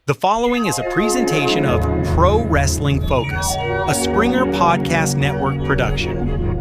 The following is a presentation of Pro Wrestling Focus, a Springer Podcast Network production.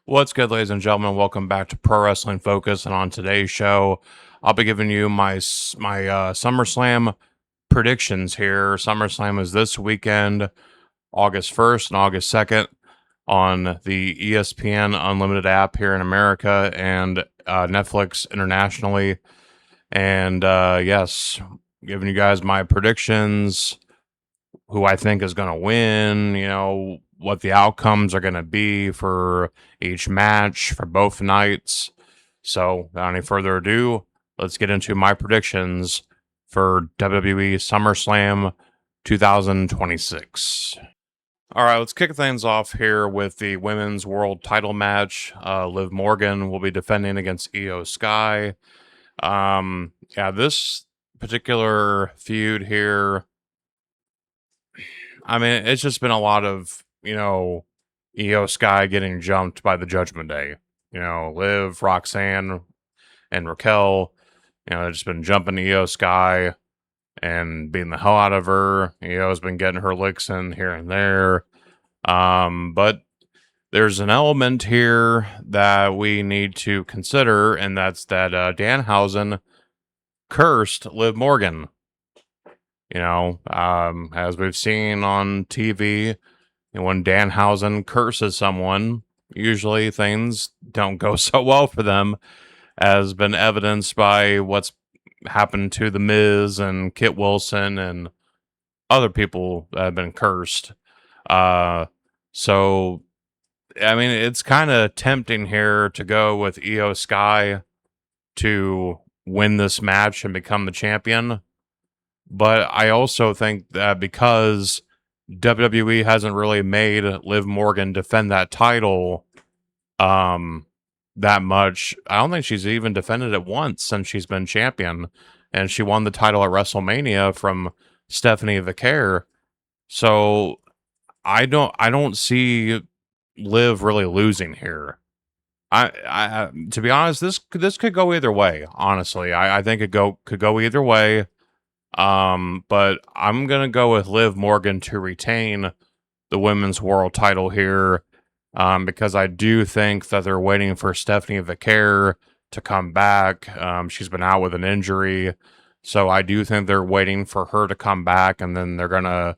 What's good, ladies and gentlemen? Welcome back to Pro Wrestling Focus, and on today's show, I'll be giving you my SummerSlam predictions here. SummerSlam is this weekend, August 1st and August 2nd, on the ESPN Unlimited app here in America and Netflix internationally. And yes, giving you guys my predictions, who I think is going to win, what the outcomes are going to be for each match for both nights. So, without any further ado, let's get into my predictions for WWE SummerSlam 2026. All right, let's kick things off here with the Women's World Title match. Liv Morgan will be defending against Iyo Sky. This particular feud here, I mean, it's just been a lot of, Iyo Sky getting jumped by the Judgment Day. Liv, Roxanne, and Raquel, they've just been jumping Iyo Sky and beating the hell out of her. Io's been getting her licks in here and there. But there's an element here that we need to consider, and that's that Danhausen cursed Liv Morgan. As we've seen on TV, when Danhausen curses someone, usually things don't go so well for them, as been evidenced by what's happened to The Miz and Kit Wilson and other people that have been cursed. So, I mean, it's kind of tempting here to go with Iyo Sky to win this match and become the champion. But I also think that because WWE hasn't really made Liv Morgan defend that title that much, I don't think she's even defended it once since she's been champion. And she won the title at WrestleMania from Stephanie Vaquer. So I don't see Liv really losing here. I to be honest, this could go either way. Honestly, I think it could go either way. But I'm gonna go with Liv Morgan to retain the women's world title here, because I do think that they're waiting for Stephanie Vaquer to come back. She's been out with an injury, so I do think they're waiting for her to come back, and then they're gonna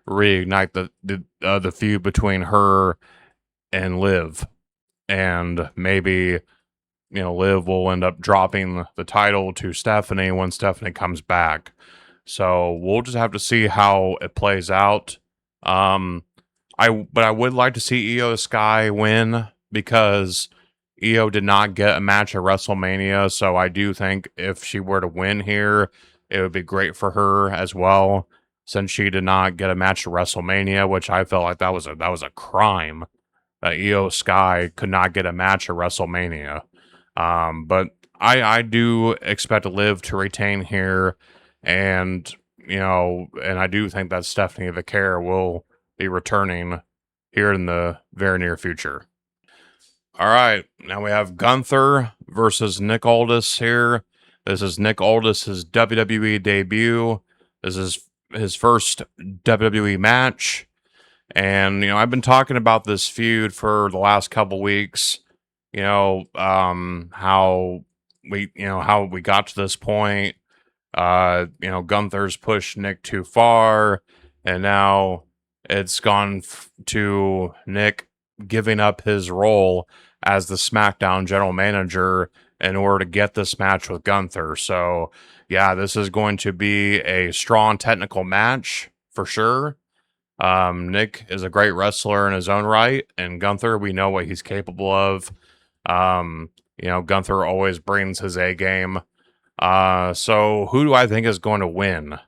reignite the feud between her and Liv, and maybe Liv will end up dropping the title to Stephanie when Stephanie comes back. So we'll just have to see how it plays out. But I would like to see Iyo Sky win, because Iyo did not get a match at WrestleMania. So I do think if she were to win here, it would be great for her as well, since she did not get a match at WrestleMania, which I felt like that was a crime that Iyo Sky could not get a match at WrestleMania. But I do expect Liv to retain here. And, and I do think that Stephanie Vaquer will be returning here in the very near future. All right, now we have Gunther versus Nick Aldis here. This is Nick Aldis' WWE debut. This is his first WWE match. And, I've been talking about this feud for the last couple weeks, how we got to this point. Gunther's pushed Nick too far, and now it's gone to Nick giving up his role as the SmackDown general manager in order to get this match with Gunther. So, yeah, this is going to be a strong technical match for sure. Nick is a great wrestler in his own right, and Gunther, we know what he's capable of. Gunther always brings his A game. So who do I think is going to win?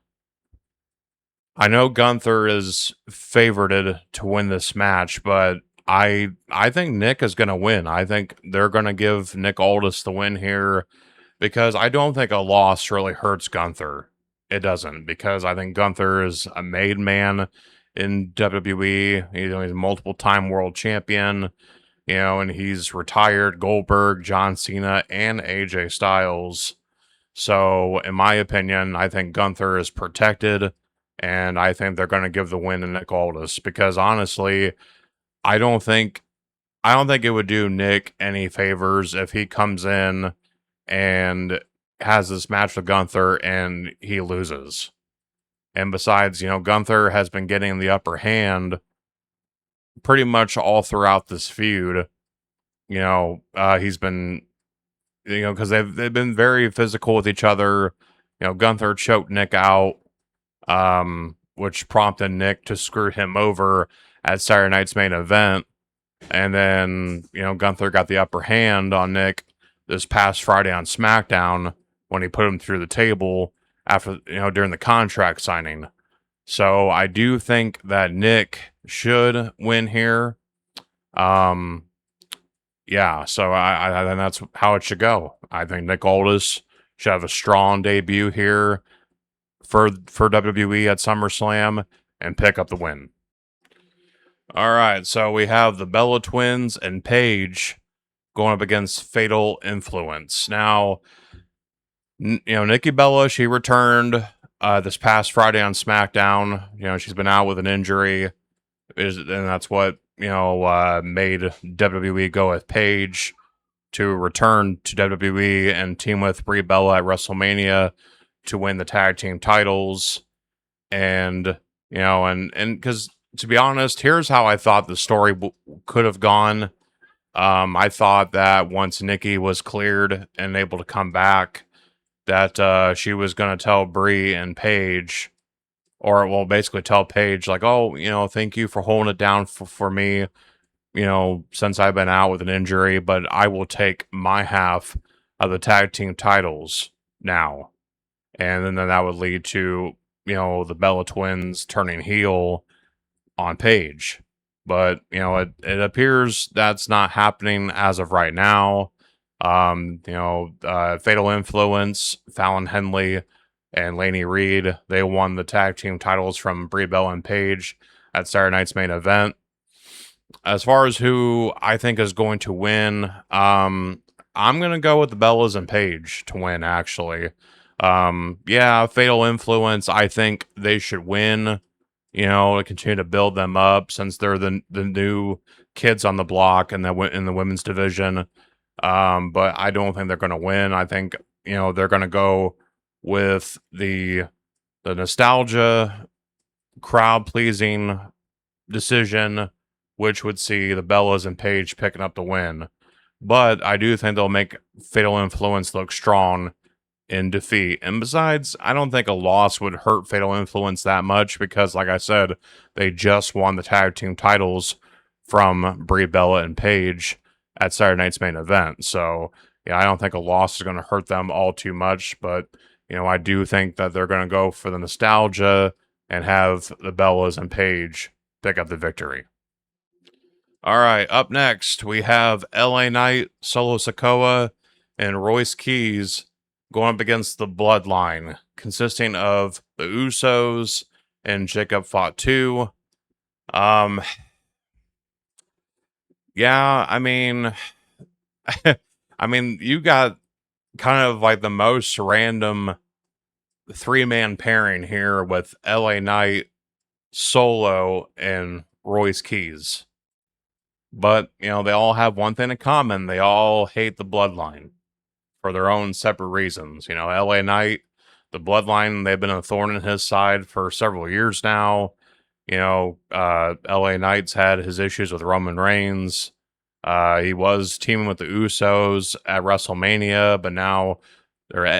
I know Gunther is favorited to win this match, but I think Nick is going to win. I think they're going to give Nick Aldis the win here because I don't think a loss really hurts Gunther. It doesn't, because I think Gunther is a made man in WWE. He's a multiple time world champion, and he's retired Goldberg, John Cena, and AJ Styles. So, in my opinion, I think Gunther is protected, and I think they're going to give the win to Nick Aldis because honestly, I don't think it would do Nick any favors if he comes in and has this match with Gunther and he loses. And besides, Gunther has been getting the upper hand pretty much all throughout this feud. He's been, because they've been very physical with each other. Gunther choked Nick out, which prompted Nick to screw him over at Saturday night's main event. And then, Gunther got the upper hand on Nick this past Friday on SmackDown when he put him through the table after, during the contract signing. So I do think that Nick should win here. Yeah, so I think that's how it should go. I think Nick Aldis should have a strong debut here for WWE at SummerSlam and pick up the win. All right, so we have the Bella Twins and Paige going up against Fatal Influence. Now, Nikki Bella, she returned this past Friday on SmackDown. She's been out with an injury, and that's what made WWE go with Paige to return to WWE and team with Brie Bella at WrestleMania to win the tag team titles. And because to be honest, here's how I thought the story could have gone. I thought that once Nikki was cleared and able to come back, that she was going to tell Brie and Paige, or well, basically tell Paige, like, oh, thank you for holding it down for me, since I've been out with an injury, but I will take my half of the tag team titles now. And then that would lead to, the Bella Twins turning heel on Paige. But, it appears that's not happening as of right now. Fatal Influence, Fallon Henley, and Laney Reed, they won the tag team titles from Brie Bella and Paige at Saturday night's main event. As far as who I think is going to win, I'm going to go with the Bellas and Paige to win, actually. Fatal Influence, I think they should win, to continue to build them up since they're the new kids on the block in the women's division. But I don't think they're going to win. I think, they're going to go with the nostalgia, crowd-pleasing decision, which would see the Bellas and Paige picking up the win. But I do think they'll make Fatal Influence look strong in defeat. And besides, I don't think a loss would hurt Fatal Influence that much because, like I said, they just won the tag team titles from Brie Bella and Paige at Saturday night's main event. So, I don't think a loss is going to hurt them all too much. But, I do think that they're going to go for the nostalgia and have the Bellas and Paige pick up the victory. All right, up next, we have LA Knight, Solo Sikoa, and Royce Keys going up against the Bloodline, consisting of the Usos and Jacob Fought 2. Yeah, I mean, you got kind of like the most random 3-man pairing here with LA Knight, Solo, and Royce Keys. But, they all have one thing in common. They all hate the Bloodline for their own separate reasons. LA Knight, the Bloodline, they've been a thorn in his side for several years now. LA Knight's had his issues with Roman Reigns. He was teaming with the Usos at WrestleMania, but now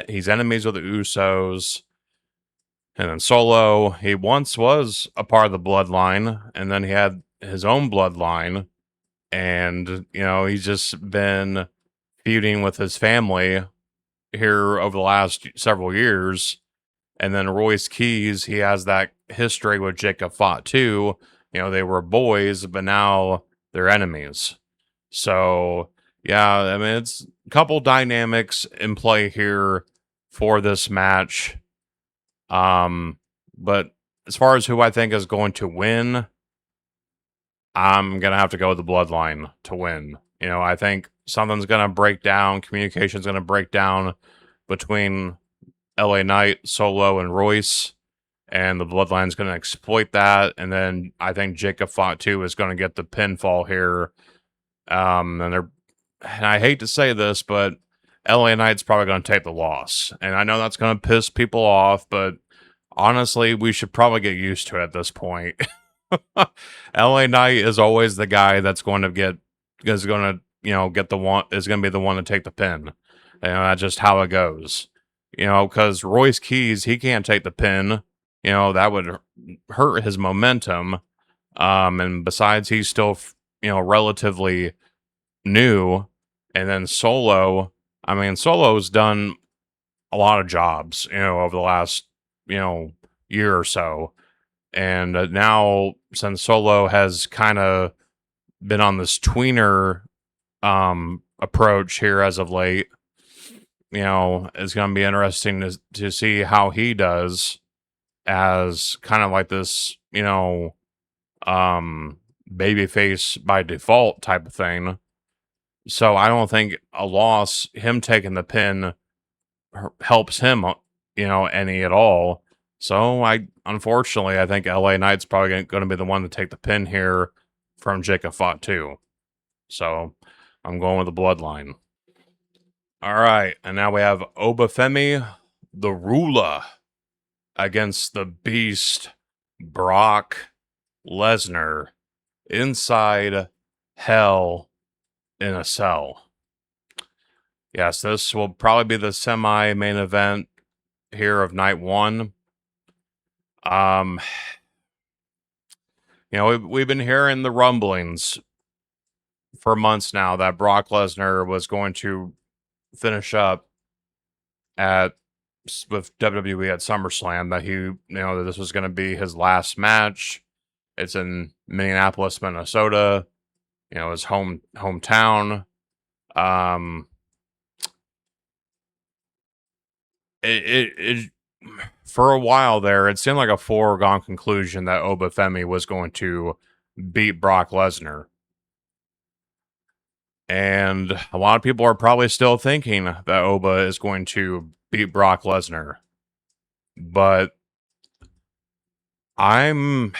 he's enemies with the Usos. And then Solo, he once was a part of the Bloodline, and then he had his own Bloodline. And, he's just been feuding with his family here over the last several years. And then Royce Keys, he has that history with Jacob Fott too. They were boys, but now they're enemies. So, yeah, I mean, it's a couple dynamics in play here for this match. But as far as who I think is going to win, I'm going to have to go with the Bloodline to win. I think something's going to break down. Communication's going to break down between LA Knight, Solo, and Royce. And the Bloodline's going to exploit that. And then I think Jacob Fatu is going to get the pinfall here. And I hate to say this, but LA Knight's probably going to take the loss. And I know that's going to piss people off, but honestly, we should probably get used to it at this point. LA Knight is always the guy that's going to get the one, is going to be the one to take the pin. That's just how it goes. Because Royce Keys, he can't take the pin. That would hurt his momentum. And besides, he's still, relatively new. And then Solo's done a lot of jobs, over the last, year or so. And now, since Solo has kind of been on this tweener approach here as of late, it's going to be interesting to see how he does as kind of like this, babyface by default type of thing. So I don't think a loss, him taking the pin, helps him, any at all. So unfortunately, I think LA Knight's probably going to be the one to take the pin here from Jacob Fatu. So I'm going with the Bloodline. All right, and now we have Oba Femi, the ruler, against the Beast, Brock Lesnar, inside Hell in a Cell. Yes, this will probably be the semi-main event here of night one. We've been hearing the rumblings for months now that Brock Lesnar was going to finish up with WWE at SummerSlam, that this was going to be his last match. It's in Minneapolis, Minnesota, his hometown. It for a while there, it seemed like a foregone conclusion that Oba Femi was going to beat Brock Lesnar. And a lot of people are probably still thinking that Oba is going to beat Brock Lesnar. But I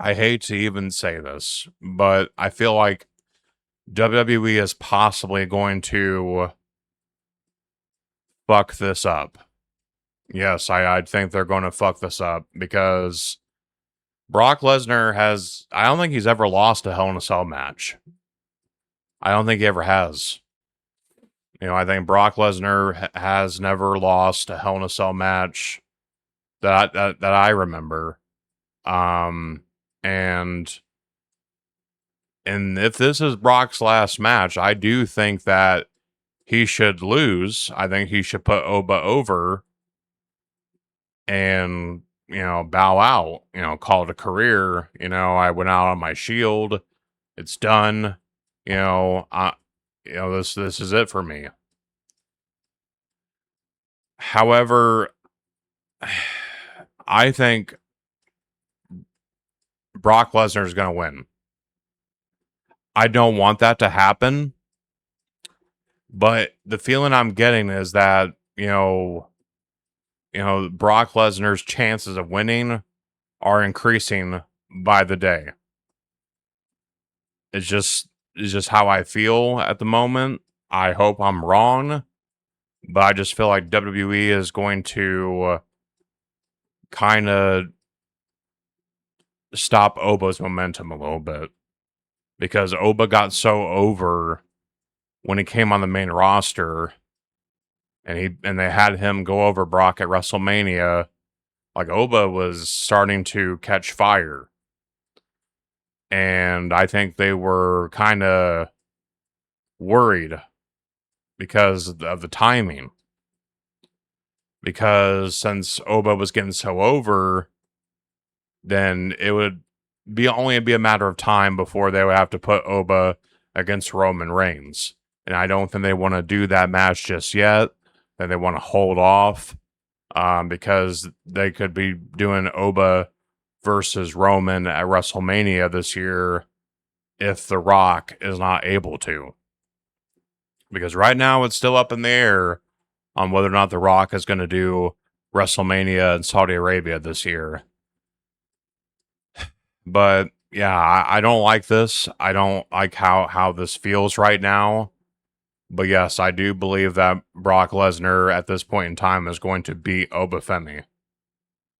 hate to even say this, but I feel like WWE is possibly going to fuck this up. Yes, I think they're going to fuck this up because Brock Lesnar I don't think he's ever lost a Hell in a Cell match. I don't think he ever has. I think Brock Lesnar has never lost a Hell in a Cell match that I remember. And if this is Brock's last match, I do think that he should lose. I think he should put Oba over and, bow out, call it a career. I went out on my shield. It's done. This is it for me. However, I think Brock Lesnar is going to win. I don't want that to happen, but the feeling I'm getting is that, Brock Lesnar's chances of winning are increasing by the day. It's just how I feel at the moment. I hope I'm wrong, but I just feel like WWE is going to kind of stop Oba's momentum a little bit, because Oba got so over when he came on the main roster, and they had him go over Brock at WrestleMania. Like, Oba was starting to catch fire, and I think they were kind of worried because of the timing. Because since Oba was getting so over, then it would only be a matter of time before they would have to put Oba against Roman Reigns. And I don't think they want to do that match just yet. That they want to hold off because they could be doing Oba versus Roman at WrestleMania this year if The Rock is not able to. Because right now it's still up in the air on whether or not The Rock is going to do WrestleMania in Saudi Arabia this year. But yeah, I don't like this. I don't like how this feels right now. But yes, I do believe that Brock Lesnar at this point in time is going to beat Oba Femi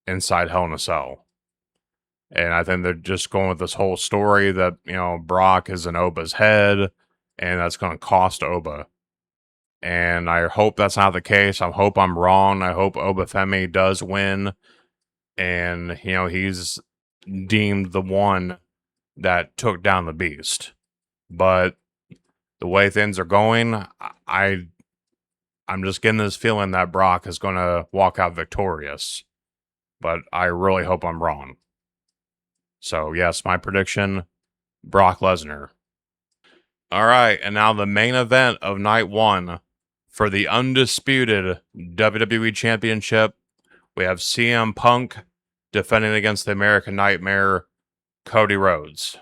inside Hell in a Cell. And I think they're just going with this whole story that, Brock is in Oba's head and that's going to cost Oba. And I hope that's not the case. I hope I'm wrong. I hope Oba Femi does win. And, he's deemed the one that took down the beast. But the way things are going, I'm just getting this feeling that Brock is going to walk out victorious. But I really hope I'm wrong. So, yes, my prediction, Brock Lesnar. All right, and now the main event of night one for the undisputed WWE Championship. We have CM Punk defending against the American Nightmare, Cody Rhodes.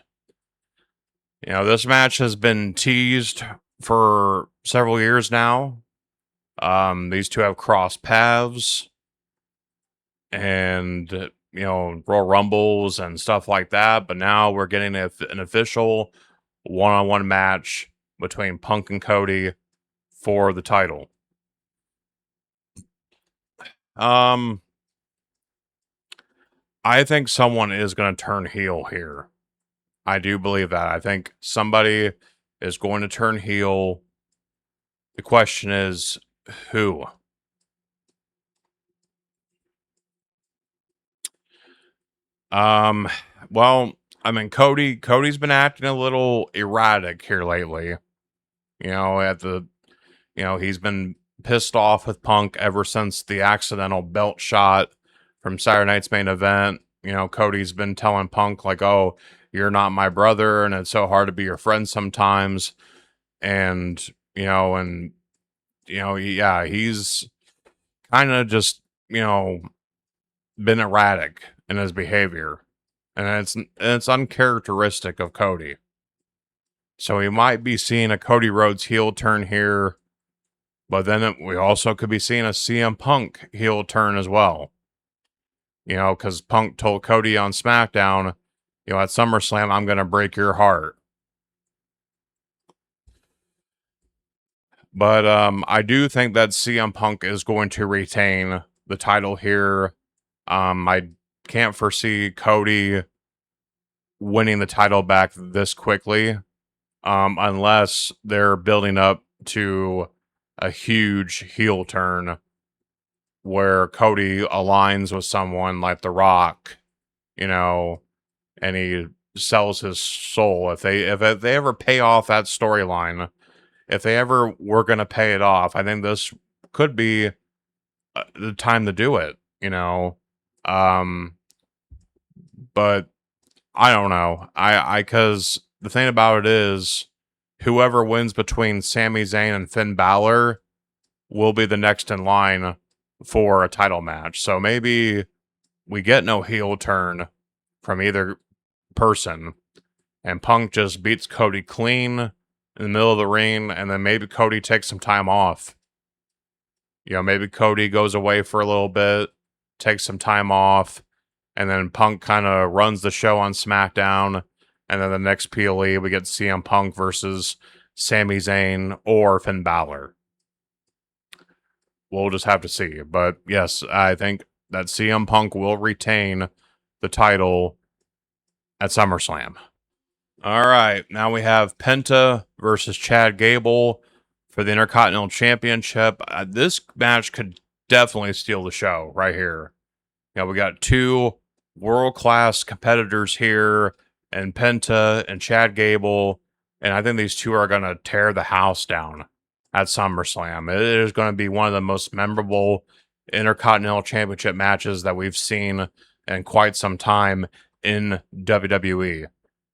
This match has been teased for several years now. These two have crossed paths and, Royal Rumbles and stuff like that. But now we're getting an official one-on-one match between Punk and Cody for the title. I think someone is going to turn heel here. I do believe that. I think somebody is going to turn heel. The question is, who? Well, Cody's been acting a little erratic here lately. He's been pissed off with Punk ever since the accidental belt shot from Saturday Night's Main Event. Cody's been telling Punk, like, oh, you're not my brother, and it's so hard to be your friend sometimes. And, he's kind of just, been erratic in his behavior. And it's uncharacteristic of Cody. So we might be seeing a Cody Rhodes heel turn here, but then we also could be seeing a CM Punk heel turn as well. Because Punk told Cody on SmackDown, at SummerSlam, I'm going to break your heart. But I do think that CM Punk is going to retain the title here. I can't foresee Cody winning the title back this quickly, unless they're building up to a huge heel turn where Cody aligns with someone like The Rock, and he sells his soul. If they ever pay off that storyline, if they ever were going to pay it off, I think this could be the time to do it, but I don't know. Cause the thing about it is whoever wins between Sami Zayn and Finn Balor will be the next in line for a title match. So maybe we get no heel turn from either person and Punk just beats Cody clean in the middle of the ring, and then maybe Cody takes some time off. Maybe Cody goes away for a little bit, takes some time off, and then Punk kind of runs the show on SmackDown, and then the next PLE we get CM Punk versus Sami Zayn or Finn Balor. We'll just have to see. But yes, I think that CM Punk will retain the title at SummerSlam. All right, now we have Penta versus Chad Gable for the Intercontinental Championship. This match could definitely steal the show right here. We got two world-class competitors here, and Penta and Chad Gable, And I think these two are going to tear the house down at SummerSlam. It is going to be one of the most memorable Intercontinental Championship matches that we've seen in quite some time in WWE.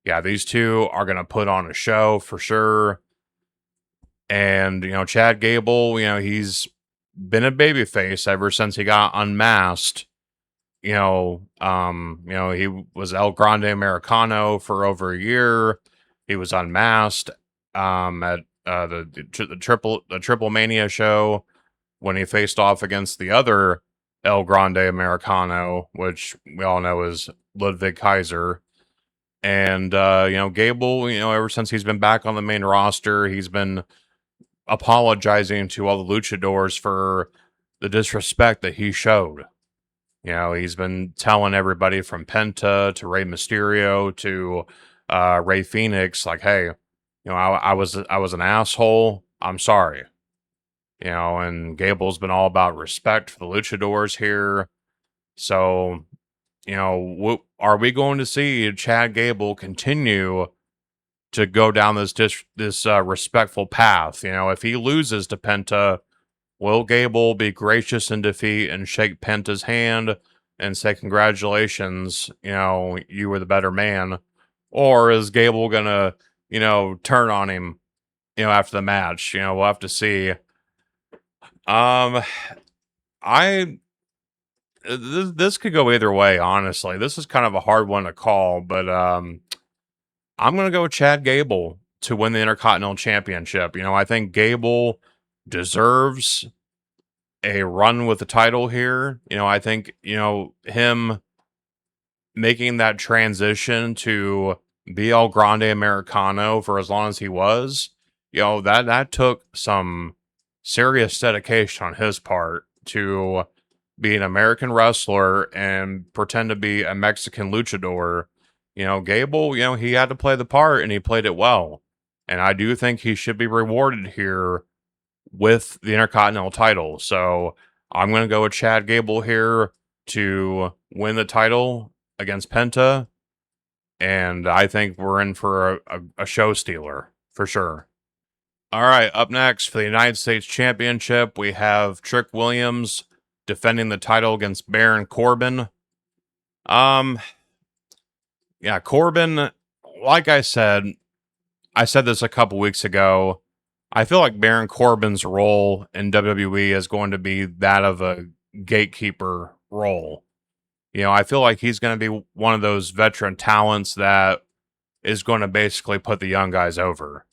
Yeah, these two are going to put on a show for sure. And, Chad Gable, he's been a babyface ever since he got unmasked. He was El Grande Americano for over a year. He was unmasked at the Triple Mania show when he faced off against the other El Grande Americano, which we all know is Ludwig Kaiser. And Gable, ever since he's been back on the main roster, he's been apologizing to all the luchadors for the disrespect that he showed. He's been telling everybody from Penta to Rey Mysterio to Rey Fenix, like, hey, I was an asshole. I'm sorry. And Gable's been all about respect for the luchadors here. So, are we going to see Chad Gable continue to go down this respectful path? If he loses to Penta, will Gable be gracious in defeat and shake Penta's hand and say, congratulations, you were the better man? Or is Gable going to, turn on him, after the match? We'll have to see. This could go either way, honestly. This is kind of a hard one to call, but I'm going to go with Chad Gable to win the Intercontinental Championship. I think Gable deserves a run with the title here. I think, him making that transition to be El Grande Americano for as long as he was, that took some serious dedication on his part to be an American wrestler and pretend to be a Mexican luchador. Gable, he had to play the part and he played it well. And I do think he should be rewarded here with the Intercontinental title. So I'm going to go with Chad Gable here to win the title against Penta. And I think we're in for a show stealer for sure. All right, up next for the United States Championship, we have Trick Williams defending the title against Baron Corbin. Corbin, like I said this a couple weeks ago. I feel like Baron Corbin's role in WWE is going to be that of a gatekeeper role. I feel like he's going to be one of those veteran talents that is going to basically put the young guys over.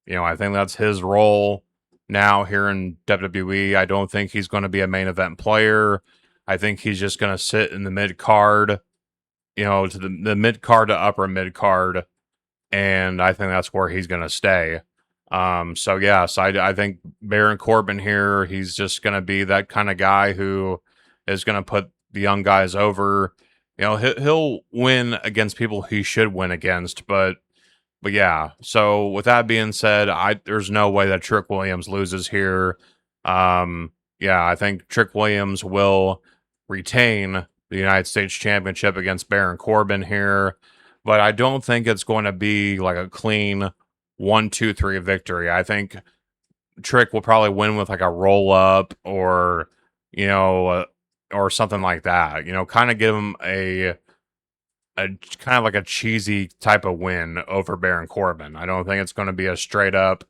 I think that's his role now here in WWE. I don't think he's going to be a main event player. I think he's just going to sit in the mid card, to the mid card to upper mid card. And I think that's where he's going to stay. So yes, I think Baron Corbin here, he's just going to be that kind of guy who is going to put the young guys over. He'll win against people he should win against, but yeah. So with that being said, there's no way that Trick Williams loses here. I think Trick Williams will retain the United States Championship against Baron Corbin here, but I don't think it's going to be like a clean 1-2-3 victory. I think Trick will probably win with like a roll up or or something like that. Kind of give him a kind of like a cheesy type of win over Baron Corbin. I don't think it's going to be a straight up,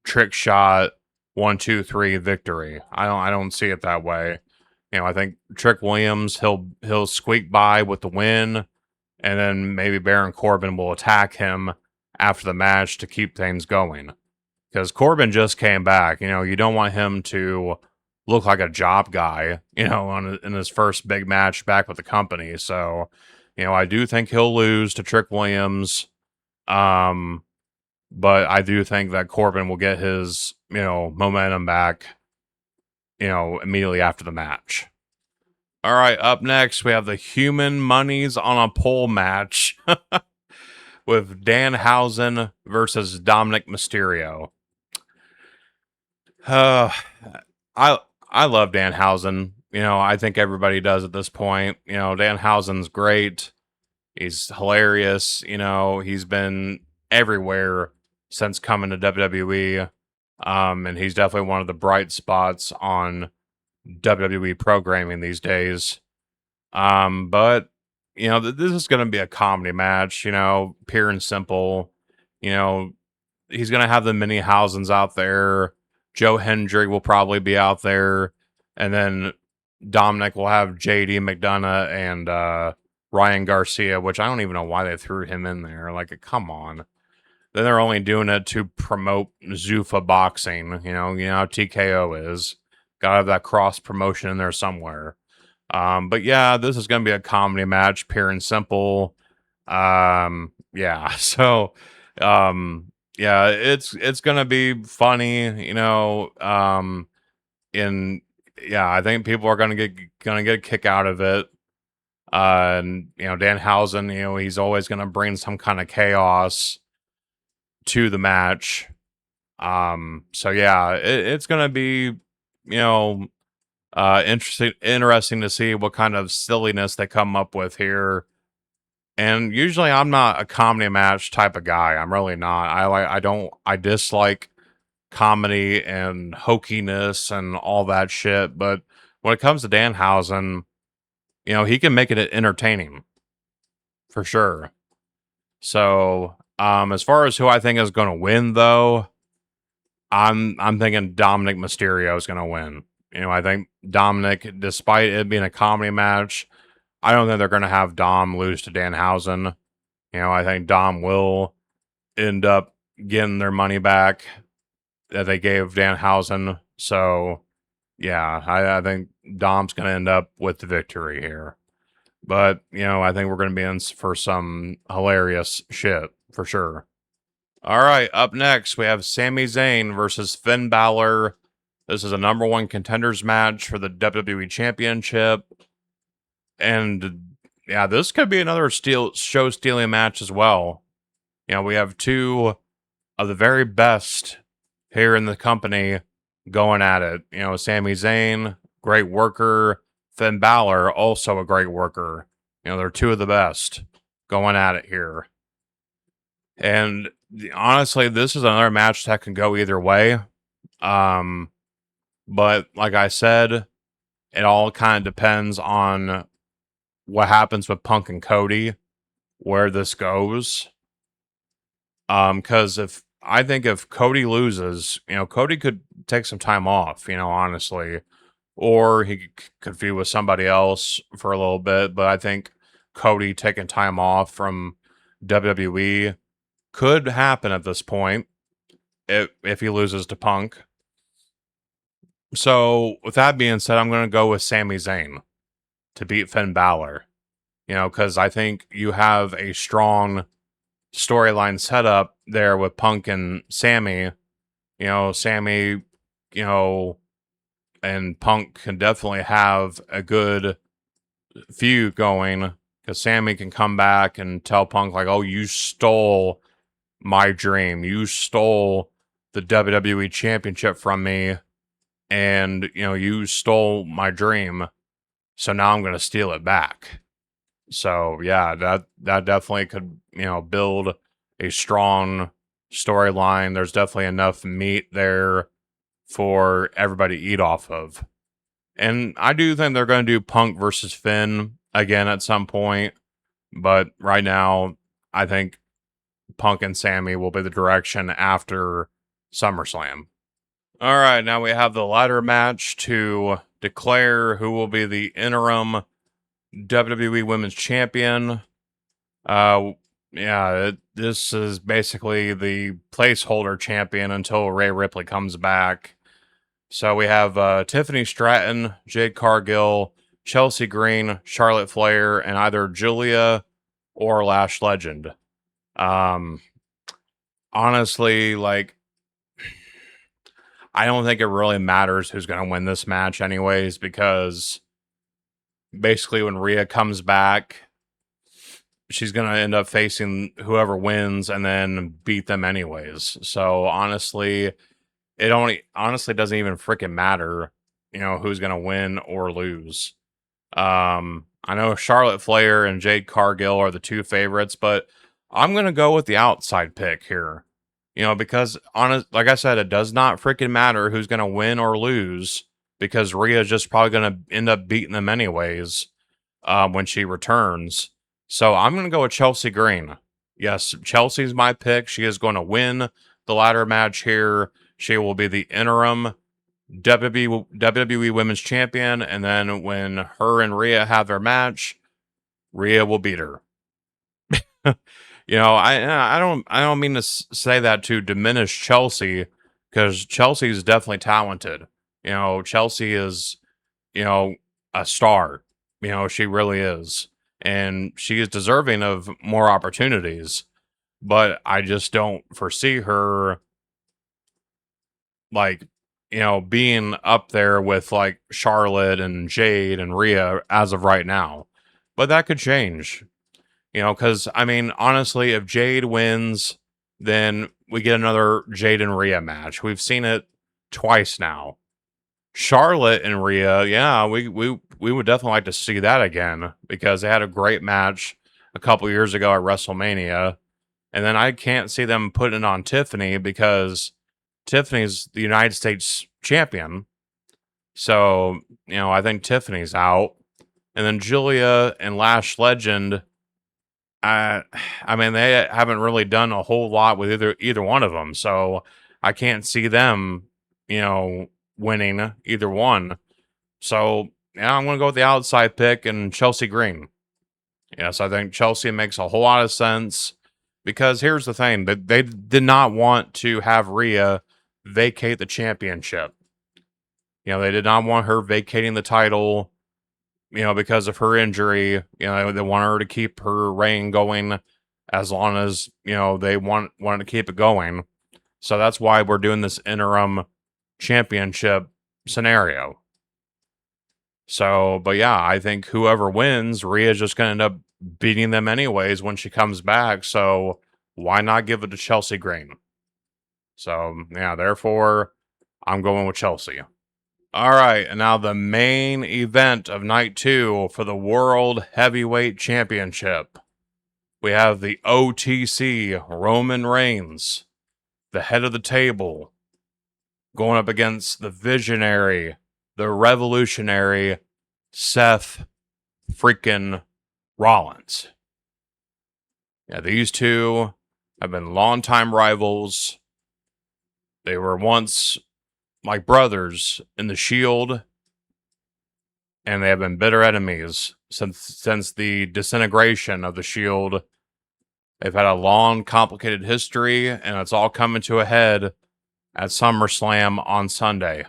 trick shot 1-2-3 victory. I don't see it that way. I think Trick Williams, he'll squeak by with the win, and then maybe Baron Corbin will attack him after the match to keep things going. Because Corbin just came back. You don't want him to look like a job guy, in his first big match back with the company. So, I do think he'll lose to Trick Williams. But I do think that Corbin will get his, momentum back, immediately after the match. All right, up next, we have the Human Monies on a Pole match with Danhausen versus Dominic Mysterio. I love Danhausen. I think everybody does at this point. Danhausen's great. He's hilarious. He's been everywhere since coming to WWE. And he's definitely one of the bright spots on WWE programming these days. But this is going to be a comedy match, pure and simple. He's going to have the mini Housens out there. Joe Hendry will probably be out there. And then Dominic will have JD McDonough and Ryan Garcia, which I don't even know why they threw him in there. Like, come on. Then they're only doing it to promote Zuffa boxing. You know how TKO is. Gotta have that cross promotion in there somewhere. But yeah, this is gonna be a comedy match, pure and simple. Yeah. So, yeah, it's gonna be funny. And yeah, I think people are gonna get a kick out of it. And Danhausen, he's always gonna bring some kind of chaos to the match. So yeah, it's gonna be interesting to see what kind of silliness they come up with here. And usually I'm not a comedy match type of guy. I'm really not. I dislike comedy and hokiness and all that shit. But when it comes to Danhausen, he can make it entertaining for sure. So, as far as who I think is going to win, though, I'm thinking Dominic Mysterio is going to win. I think Dominic, despite it being a comedy match, I don't think they're going to have Dom lose to Danhausen. I think Dom will end up getting their money back that they gave Danhausen. So, yeah, I think Dom's going to end up with the victory here. But, I think we're going to be in for some hilarious shit, for sure. All right, up next, we have Sami Zayn versus Finn Balor. This is a number one contenders match for the WWE Championship. And, yeah, this could be another show-stealing match as well. We have two of the very best here in the company going at it. Sami Zayn, great worker. Finn Balor, also a great worker. They're two of the best going at it here. And honestly, this is another match that can go either way. But like I said, it all kind of depends on what happens with Punk and Cody, where this goes. Because if Cody loses, Cody could take some time off, honestly. Or he could feud with somebody else for a little bit. But I think Cody taking time off from WWE could happen at this point if he loses to Punk. So with that being said, I'm going to go with Sami Zayn to beat Finn Balor. Because I think you have a strong storyline setup there with Punk and Sammy. Sammy, and Punk can definitely have a good feud going, because Sammy can come back and tell Punk, like, oh, you stole my dream. You stole the WWE Championship from me, and, you stole my dream, so now I'm going to steal it back. So, yeah, that definitely could, build a strong storyline. There's definitely enough meat there for everybody to eat off of. And I do think they're going to do Punk versus Finn again at some point. But right now, I think Punk and Sammy will be the direction after SummerSlam. All right, now we have the ladder match to declare who will be the interim WWE Women's Champion. This is basically the placeholder champion until Rhea Ripley comes back. So we have Tiffany Stratton, Jade Cargill, Chelsea Green, Charlotte Flair, and either Julia or Lash Legend. Honestly, like, I don't think it really matters who's going to win this match anyways, because basically when Rhea comes back, she's going to end up facing whoever wins and then beat them anyways. So honestly, it honestly doesn't even freaking matter, who's going to win or lose. I know Charlotte Flair and Jade Cargill are the two favorites, but I'm going to go with the outside pick here. Because like I said, it does not freaking matter who's going to win or lose because Rhea's just probably going to end up beating them anyways when she returns. So I'm going to go with Chelsea Green. Yes, Chelsea's my pick. She is going to win the ladder match here. She will be the interim WWE Women's Champion, and then when her and Rhea have their match, Rhea will beat her. I don't mean to say that to diminish Chelsea, because Chelsea is definitely talented. Chelsea is, a star. She really is, and she is deserving of more opportunities. But I just don't foresee her like, being up there with like Charlotte and Jade and Rhea as of right now. But that could change. Because, I mean, honestly, if Jade wins, then we get another Jade and Rhea match. We've seen it twice now. Charlotte and Rhea, yeah, we would definitely like to see that again because they had a great match a couple years ago at WrestleMania. And then I can't see them putting it on Tiffany because Tiffany's the United States champion. So, I think Tiffany's out. And then Julia and Lash Legend, I mean, they haven't really done a whole lot with either one of them, so I can't see them, winning either one. So yeah, I'm gonna go with the outside pick and Chelsea Green. Yes, I think Chelsea makes a whole lot of sense because here's the thing: that they did not want to have Rhea vacate the championship. They did not want her vacating the title. Because of her injury, they want her to keep her reign going as long as, they wanted to keep it going. So that's why we're doing this interim championship scenario. So, but yeah, I think whoever wins, Rhea's just going to end up beating them anyways when she comes back. So why not give it to Chelsea Green? So yeah, therefore, I'm going with Chelsea. All right, and now the main event of night 2 for the World Heavyweight Championship. We have the OTC Roman Reigns, the head of the table, going up against the visionary, the revolutionary Seth freaking Rollins. Yeah, these two have been longtime rivals. They were once like brothers in the Shield, and they have been bitter enemies since the disintegration of the Shield. They've had a long, complicated history, and it's all coming to a head at SummerSlam on Sunday.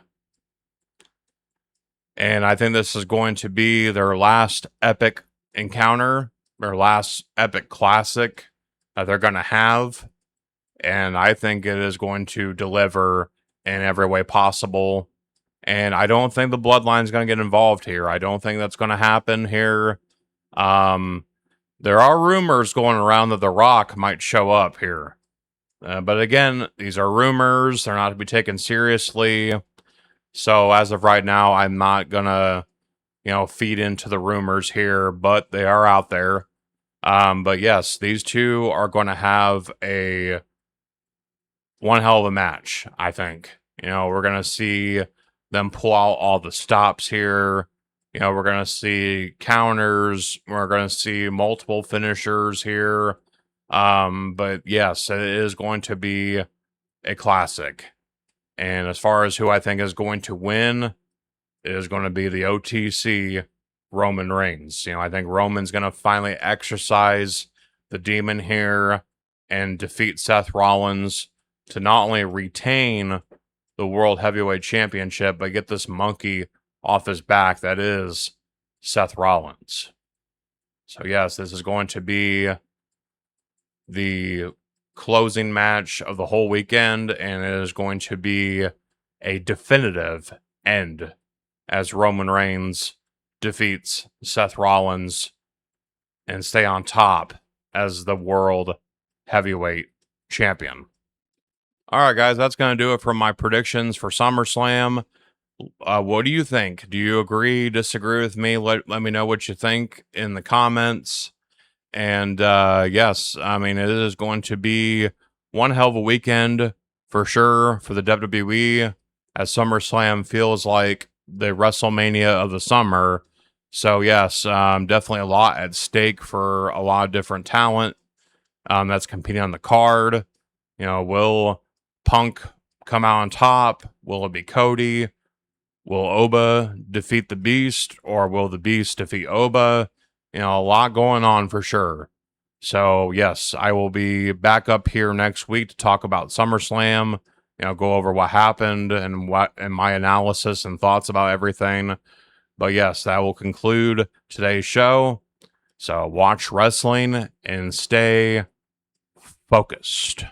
And I think this is going to be their last epic encounter, their last epic classic that they're going to have. And I think it is going to deliver in every way possible. And I don't think the Bloodline's going to get involved here. I don't think that's going to happen here. There are rumors going around that The Rock might show up here. But again, these are rumors. They're not to be taken seriously. So as of right now, I'm not going to, feed into the rumors here, but they are out there. But yes, these two are going to have one hell of a match, I think. We're going to see them pull out all the stops here. We're going to see counters. We're going to see multiple finishers here. But yes, it is going to be a classic. And as far as who I think is going to win, it is going to be the OTC Roman Reigns. I think Roman's going to finally exercise the demon here and defeat Seth Rollins to not only retain the World Heavyweight Championship, but get this monkey off his back that is Seth Rollins. So yes, this is going to be the closing match of the whole weekend, and it is going to be a definitive end as Roman Reigns defeats Seth Rollins and stay on top as the World Heavyweight Champion. All right, guys, that's going to do it for my predictions for SummerSlam. What do you think? Do you agree, disagree with me? Let me know what you think in the comments. And yes, I mean, it is going to be one hell of a weekend for sure for the WWE, as SummerSlam feels like the WrestleMania of the summer. So yes, definitely a lot at stake for a lot of different talent that's competing on the card. You know, will Punk come out on top? Will it be Cody? Will Oba defeat the Beast, or will the Beast defeat Oba? You know, a lot going on for sure. So yes, I will be back up here next week to talk about SummerSlam. You know, go over what happened and my analysis and thoughts about everything. But yes, that will conclude today's show. So watch wrestling and stay focused.